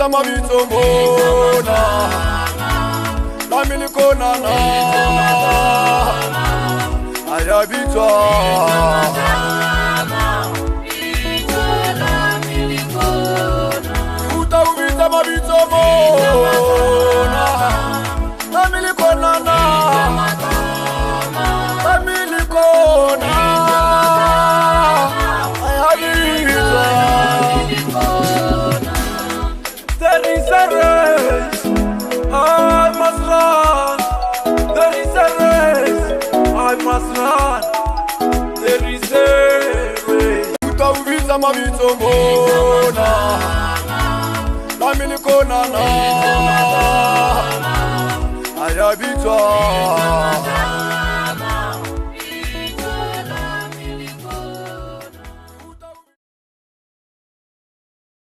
Utauviza mabito mbona na milikona na ayabitwa utauviza mabito mbona na milikona na milikona ayabitwa. There is a race I must run. There is a race I must run. There is a race. Utauviza mabito mbona na milikona na ayabitwa.